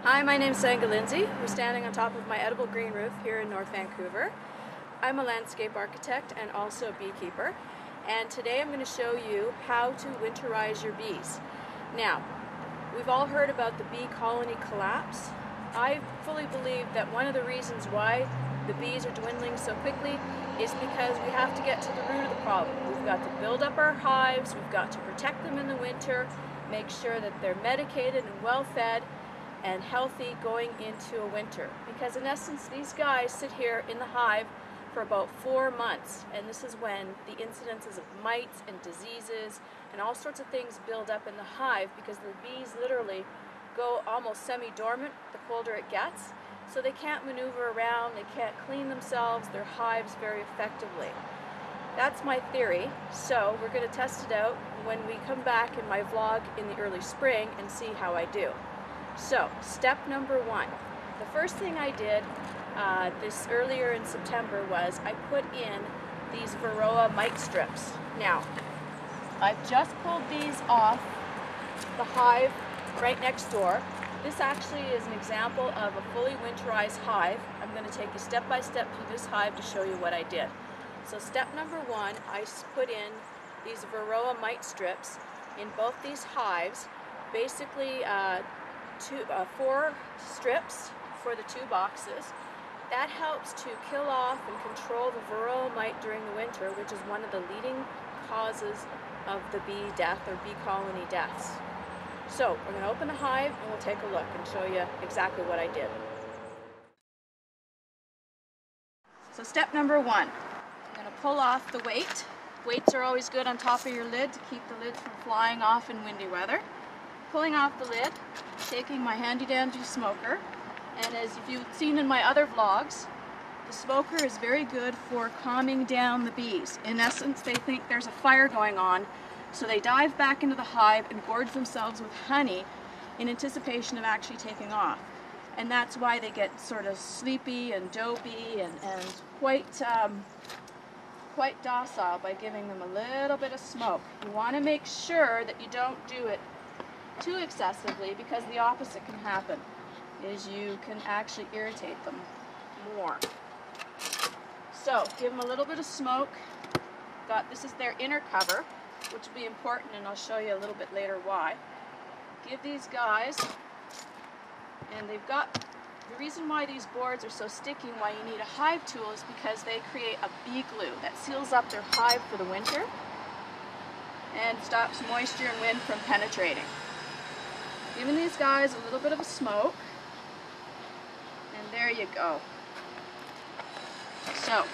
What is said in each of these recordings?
Hi, my name is Senga Lindsay. We're standing on top of my edible green roof here in North Vancouver. I'm a landscape architect and also a beekeeper, and today I'm going to show you how to winterize your bees. Now, we've all heard about the bee colony collapse. I fully believe that one of the reasons why the bees are dwindling so quickly is because we have to get to the root of the problem. We've got to build up our hives, we've got to protect them in the winter, make sure that they're medicated and well fed and healthy going into a winter. Because in essence, these guys sit here in the hive for about 4 months, and this is when the incidences of mites and diseases and all sorts of things build up in the hive, because the bees literally go almost semi-dormant the colder it gets, so they can't maneuver around, they can't clean themselves, their hives very effectively. That's my theory, so we're going to test it out when we come back in my vlog in the early spring and see how I do. So, step number 1. The first thing I did this earlier in September was I put in these Varroa mite strips. Now, I've just pulled these off the hive right next door. This actually is an example of a fully winterized hive. I'm going to take you step by step through this hive to show you what I did. So step number 1, I put in these Varroa mite strips in both these hives. Basically 4 strips for the 2 boxes. That helps to kill off and control the Varroa mite during the winter, which is one of the leading causes of the bee death or bee colony deaths. So we're going to open the hive and we'll take a look and show you exactly what I did. So step number 1, I'm going to pull off the weight. Weights are always good on top of your lid to keep the lid from flying off in windy weather. Pulling off the lid, taking my handy dandy smoker, and as you've seen in my other vlogs, the smoker is very good for calming down the bees. In essence, they think there's a fire going on, so they dive back into the hive and gorge themselves with honey in anticipation of actually taking off. And that's why they get sort of sleepy and dopey and quite docile by giving them a little bit of smoke. You want to make sure that you don't do it too excessively, because the opposite can happen, is you can actually irritate them more. So give them a little bit of smoke. This is their inner cover, which will be important, and I'll show you a little bit later why. Give these guys, and they've got, the reason why these boards are so sticky and why you need a hive tool is because they create a bee glue that seals up their hive for the winter and stops moisture and wind from penetrating. Giving these guys a little bit of a smoke, and there you go. So,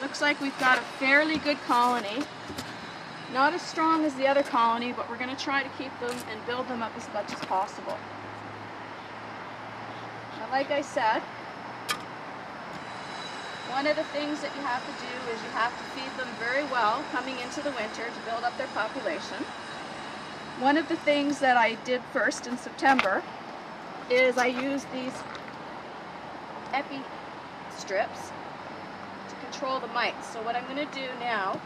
looks like we've got a fairly good colony. Not as strong as the other colony, but we're going to try to keep them and build them up as much as possible. Now, like I said, one of the things that you have to do is you have to feed them very well coming into the winter to build up their population. One of the things that I did first in September is I used these epi strips to control the mites. So what I'm going to do now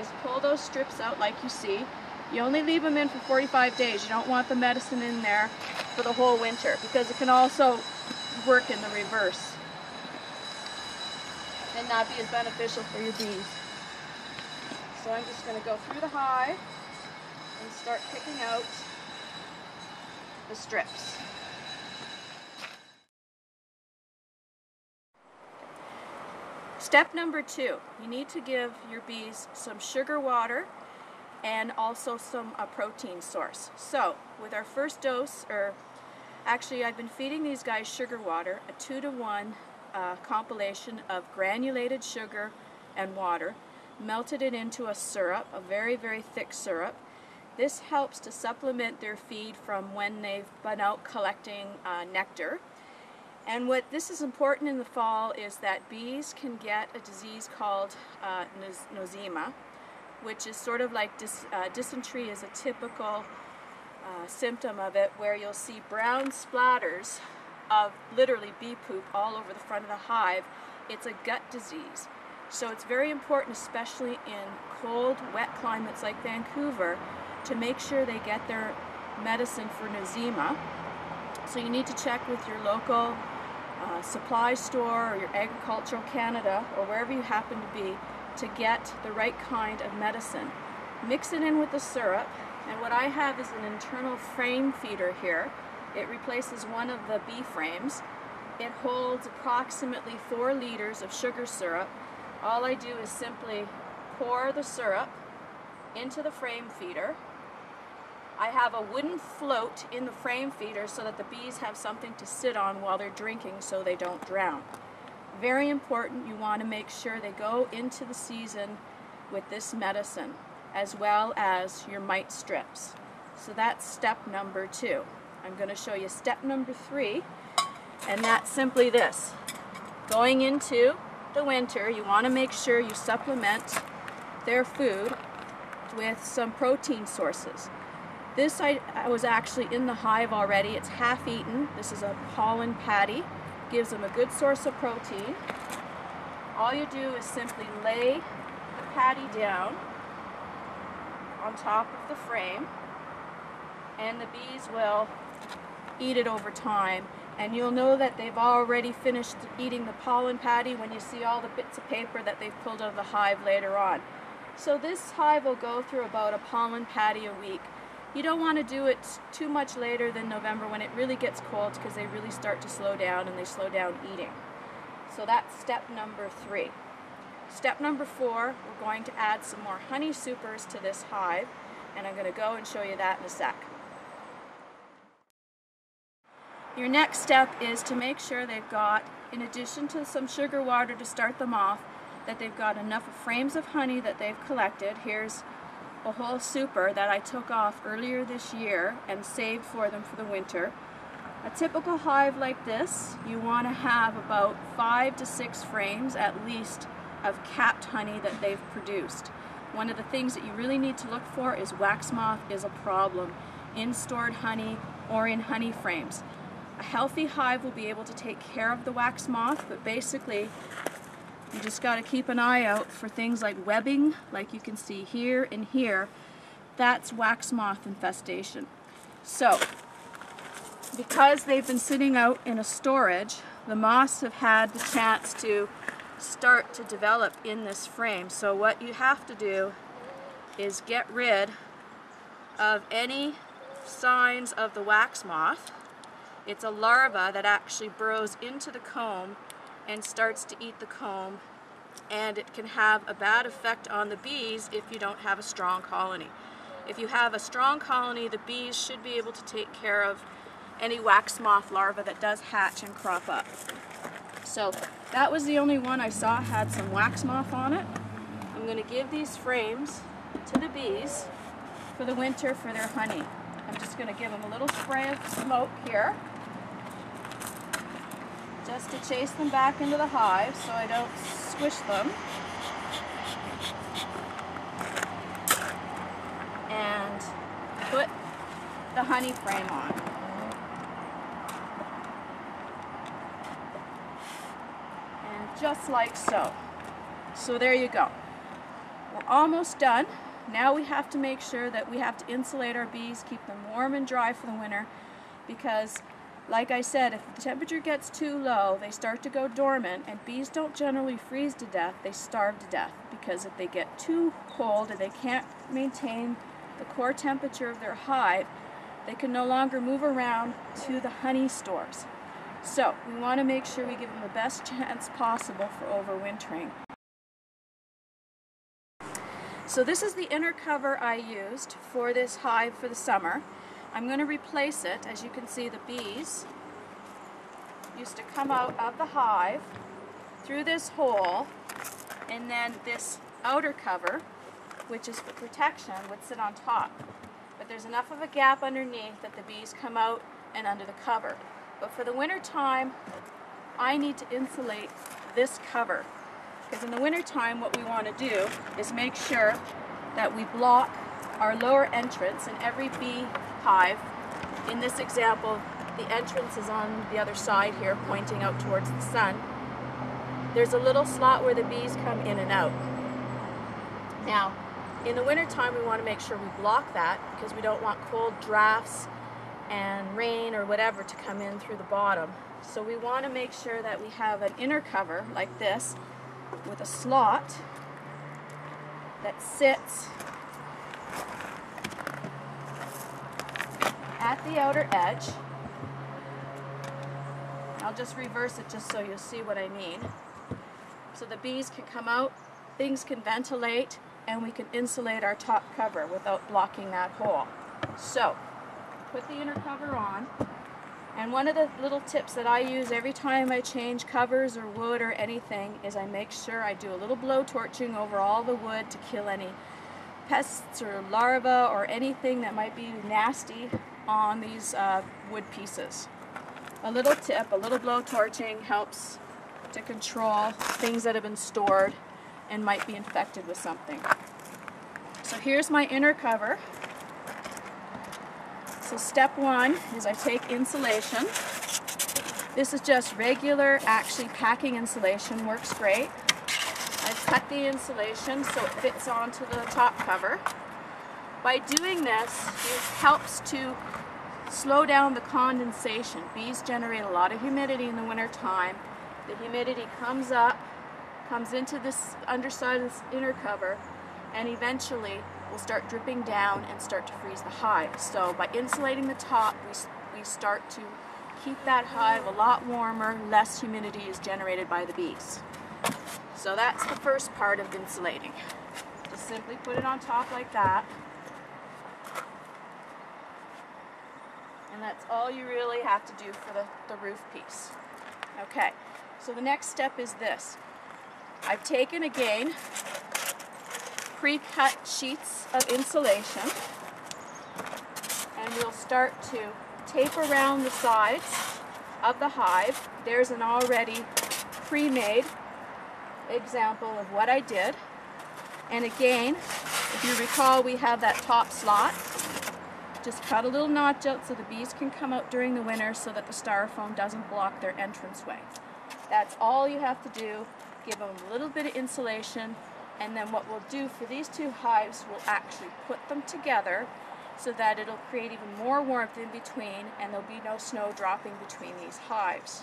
is pull those strips out like you see. You only leave them in for 45 days. You don't want the medicine in there for the whole winter, because it can also work in the reverse and not be as beneficial for your bees. So I'm just going to go through the hive and start picking out the strips. Step number 2, you need to give your bees some sugar water and also some protein source. So with our first dose, or actually I've been feeding these guys sugar water, a 2-to-1 compilation of granulated sugar and water, melted it into a syrup, a very, very thick syrup. This helps to supplement their feed from when they've been out collecting nectar. And what this is important in the fall is that bees can get a disease called nosema, which is sort of like dysentery is a typical symptom of it, where you'll see brown splatters of literally bee poop all over the front of the hive. It's a gut disease. So it's very important, especially in cold, wet climates like Vancouver, to make sure they get their medicine for nosema. So you need to check with your local supply store or your Agricultural Canada or wherever you happen to be to get the right kind of medicine. Mix it in with the syrup, and what I have is an internal frame feeder here. It replaces one of the bee frames. It holds approximately 4 liters of sugar syrup. All I do is simply pour the syrup into the frame feeder. I have a wooden float in the frame feeder so that the bees have something to sit on while they're drinking so they don't drown. Very important, you want to make sure they go into the season with this medicine, as well as your mite strips. So that's step number 2. I'm going to show you step number 3, and that's simply this. Going into the winter, you want to make sure you supplement their food with some protein sources. This I was actually in the hive already. It's half eaten. This is a pollen patty. Gives them a good source of protein. All you do is simply lay the patty down on top of the frame, and the bees will eat it over time. And you'll know that they've already finished eating the pollen patty when you see all the bits of paper that they've pulled out of the hive later on. So this hive will go through about a pollen patty a week. You don't want to do it too much later than November when it really gets cold, because they really start to slow down and they slow down eating. So that's step number 3. Step number 4, we're going to add some more honey supers to this hive, and I'm going to go and show you that in a sec. Your next step is to make sure they've got, in addition to some sugar water to start them off, that they've got enough of frames of honey that they've collected. Here's a whole super that I took off earlier this year and saved for them for the winter. A typical hive like this, you want to have about 5 to 6 frames at least of capped honey that they've produced. One of the things that you really need to look for is wax moth is a problem in stored honey or in honey frames. A healthy hive will be able to take care of the wax moth, but basically you just got to keep an eye out for things like webbing, like you can see here and here. That's wax moth infestation. So, because they've been sitting out in a storage, the moths have had the chance to start to develop in this frame. So what you have to do is get rid of any signs of the wax moth. It's a larva that actually burrows into the comb and starts to eat the comb, and it can have a bad effect on the bees if you don't have a strong colony. If you have a strong colony, the bees should be able to take care of any wax moth larva that does hatch and crop up. So that was the only one I saw had some wax moth on it. I'm going to give these frames to the bees for the winter for their honey. I'm just going to give them a little spray of smoke here, just to chase them back into the hive so I don't squish them. And put the honey frame on. And just like so. So there you go. We're almost done. Now we have to make sure that we have to insulate our bees, keep them warm and dry for the winter, because like I said, if the temperature gets too low, they start to go dormant, and bees don't generally freeze to death, they starve to death, because if they get too cold and they can't maintain the core temperature of their hive, they can no longer move around to the honey stores. So we want to make sure we give them the best chance possible for overwintering. So this is the inner cover I used for this hive for the summer. I'm going to replace it. As you can see, the bees used to come out of the hive through this hole, and then this outer cover, which is for protection, would sit on top. But there's enough of a gap underneath that the bees come out and under the cover. But for the winter time, I need to insulate this cover, because in the winter time what we want to do is make sure that we block our lower entrance in every bee hive. In this example, the entrance is on the other side here, pointing out towards the sun. There's a little slot where the bees come in and out. Now, in the winter time, we want to make sure we block that, because we don't want cold drafts and rain or whatever to come in through the bottom. So we want to make sure that we have an inner cover like this with a slot that sits at the outer edge. I'll just reverse it just so you'll see what I mean. So the bees can come out, things can ventilate, and we can insulate our top cover without blocking that hole. So, put the inner cover on, and one of the little tips that I use every time I change covers or wood or anything is I make sure I do a little blow torching over all the wood to kill any pests or larvae or anything that might be nasty on these wood pieces. A little tip, a little blow torching helps to control things that have been stored and might be infected with something. So here's my inner cover. So step one is I take insulation. This is just regular, actually packing insulation, works great. I've cut the insulation so it fits onto the top cover. By doing this, it helps to slow down the condensation. Bees generate a lot of humidity in the winter time. The humidity comes up, comes into this underside of this inner cover, and eventually will start dripping down and start to freeze the hive. So by insulating the top, we start to keep that hive a lot warmer, less humidity is generated by the bees. So that's the first part of insulating. Just simply put it on top like that. And that's all you really have to do for the roof piece. Okay, so the next step is this. I've taken, again, pre-cut sheets of insulation, and we'll start to tape around the sides of the hive. There's an already pre-made example of what I did. And again, if you recall, we have that top slot. Just cut a little notch out so the bees can come out during the winter so that the styrofoam doesn't block their entranceway. That's all you have to do. Give them a little bit of insulation, and then what we'll do for these two hives, we'll actually put them together so that it'll create even more warmth in between and there'll be no snow dropping between these hives.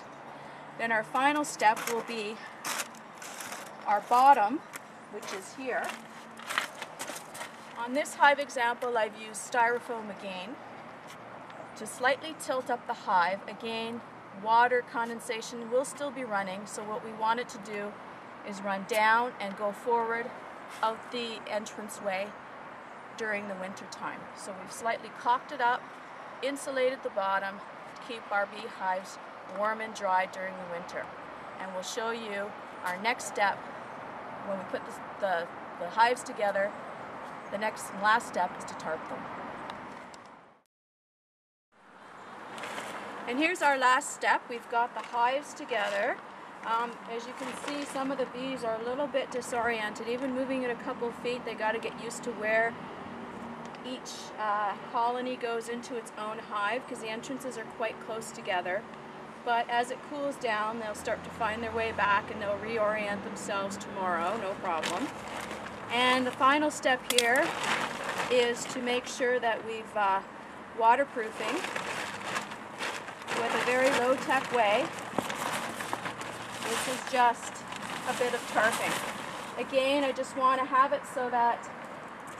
Then our final step will be our bottom, which is here. On this hive example, I've used styrofoam again to slightly tilt up the hive. Again, water condensation will still be running, so what we want it to do is run down and go forward out the entranceway during the winter time. So we've slightly caulked it up, insulated the bottom to keep our beehives warm and dry during the winter. And we'll show you our next step when we put the hives together. The next and last step is to tarp them. And here's our last step. We've got the hives together. As you can see, some of the bees are a little bit disoriented. Even moving it a couple of feet, they got to get used to where each colony goes into its own hive, because the entrances are quite close together. But as it cools down, they'll start to find their way back and they'll reorient themselves tomorrow, no problem. And the final step here is to make sure that we've waterproofing with a very low-tech way. This is just a bit of tarping. Again, I just want to have it so that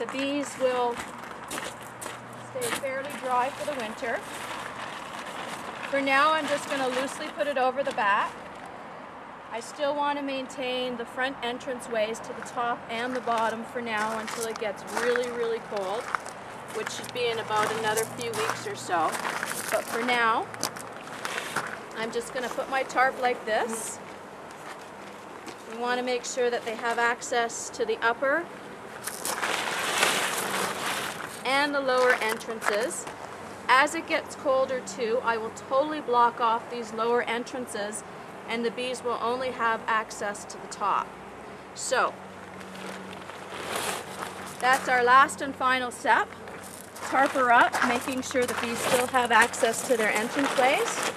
the bees will stay fairly dry for the winter. For now, I'm just going to loosely put it over the back. I still want to maintain the front entranceways to the top and the bottom for now until it gets really, really cold, which should be in about another few weeks or so. But for now, I'm just going to put my tarp like this. We want to make sure that they have access to the upper and the lower entrances. As it gets colder too, I will totally block off these lower entrances and the bees will only have access to the top. So, that's our last and final step. Tarp her up, making sure the bees still have access to their entranceways.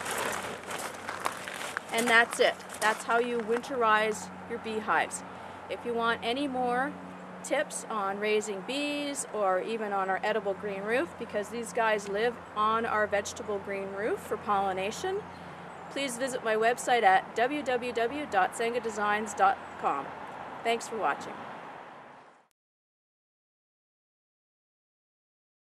And that's it. That's how you winterize your beehives. If you want any more tips on raising bees or even on our edible green roof, because these guys live on our vegetable green roof for pollination, please visit my website at www.sengadesigns.com. Thanks for watching.